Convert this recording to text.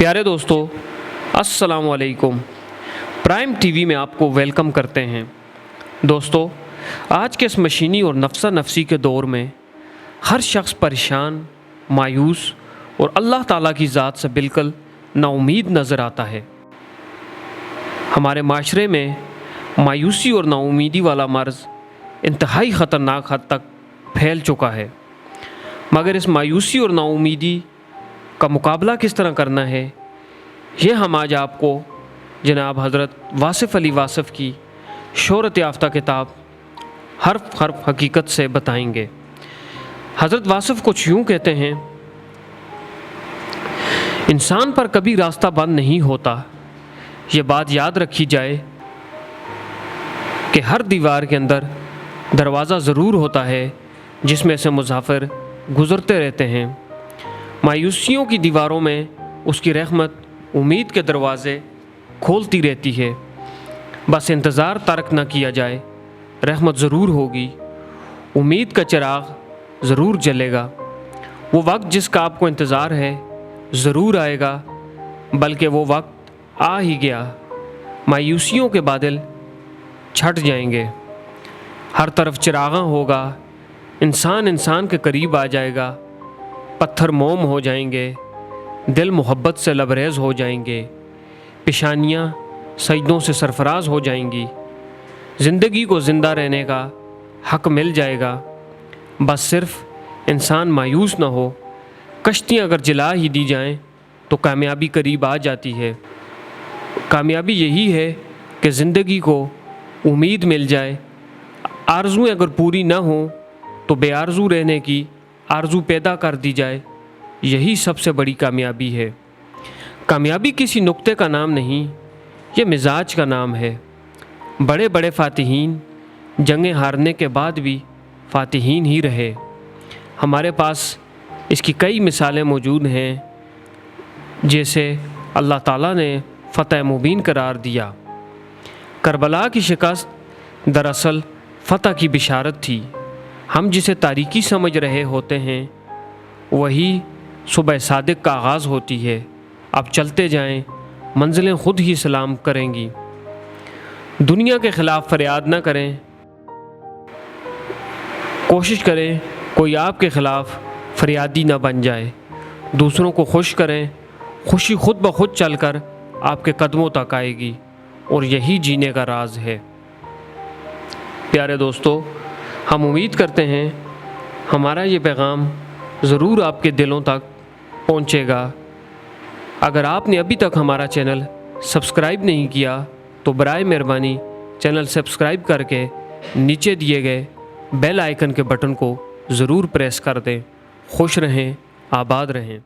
پیارے دوستو، السلام علیکم۔ پرائم ٹی وی میں آپ کو ویلکم کرتے ہیں۔ دوستو، آج کے اس مشینی اور نفسا نفسی کے دور میں ہر شخص پریشان، مایوس اور اللہ تعالیٰ کی ذات سے بالکل نا امید نظر آتا ہے۔ ہمارے معاشرے میں مایوسی اور نا امیدی والا مرض انتہائی خطرناک حد تک پھیل چکا ہے، مگر اس مایوسی اور نا امیدی کا مقابلہ کس طرح کرنا ہے، یہ ہم آج آپ کو جناب حضرت واصف علی واصف کی شہرت یافتہ کتاب حرف حرف حقیقت سے بتائیں گے۔ حضرت واصف کچھ یوں کہتے ہیں: انسان پر کبھی راستہ بند نہیں ہوتا، یہ بات یاد رکھی جائے کہ ہر دیوار کے اندر دروازہ ضرور ہوتا ہے جس میں سے مسافر گزرتے رہتے ہیں۔ مایوسیوں کی دیواروں میں اس کی رحمت امید کے دروازے کھولتی رہتی ہے، بس انتظار ترک نہ کیا جائے، رحمت ضرور ہوگی، امید کا چراغ ضرور جلے گا۔ وہ وقت جس کا آپ کو انتظار ہے ضرور آئے گا، بلکہ وہ وقت آ ہی گیا۔ مایوسیوں کے بادل چھٹ جائیں گے، ہر طرف چراغاں ہوگا، انسان کے قریب آ جائے گا، پتھر موم ہو جائیں گے، دل محبت سے لبریز ہو جائیں گے، پیشانیاں سجدوں سے سرفراز ہو جائیں گی، زندگی کو زندہ رہنے کا حق مل جائے گا۔ بس صرف انسان مایوس نہ ہو۔ کشتیاں اگر جلا ہی دی جائیں تو کامیابی قریب آ جاتی ہے۔ کامیابی یہی ہے کہ زندگی کو امید مل جائے۔ آرزویں اگر پوری نہ ہوں تو بے آرزو رہنے کی آرزو پیدا کر دی جائے، یہی سب سے بڑی کامیابی ہے۔ کامیابی کسی نقطے کا نام نہیں، یہ مزاج کا نام ہے۔ بڑے بڑے فاتحین جنگیں ہارنے کے بعد بھی فاتحین ہی رہے۔ ہمارے پاس اس کی کئی مثالیں موجود ہیں، جیسے اللہ تعالیٰ نے فتح مبین قرار دیا۔ کربلا کی شکست دراصل فتح کی بشارت تھی۔ ہم جسے تاریکی سمجھ رہے ہوتے ہیں وہی صبح صادق کا آغاز ہوتی ہے۔ اب چلتے جائیں، منزلیں خود ہی سلام کریں گی۔ دنیا کے خلاف فریاد نہ کریں، کوشش کریں کوئی آپ کے خلاف فریادی نہ بن جائے۔ دوسروں کو خوش کریں، خوشی خود بخود چل کر آپ کے قدموں تک آئے گی، اور یہی جینے کا راز ہے۔ پیارے دوستو، ہم امید کرتے ہیں ہمارا یہ پیغام ضرور آپ کے دلوں تک پہنچے گا۔ اگر آپ نے ابھی تک ہمارا چینل سبسکرائب نہیں کیا تو برائے مہربانی چینل سبسکرائب کر کے نیچے دیے گئے بیل آئیکن کے بٹن کو ضرور پریس کر دیں۔ خوش رہیں، آباد رہیں۔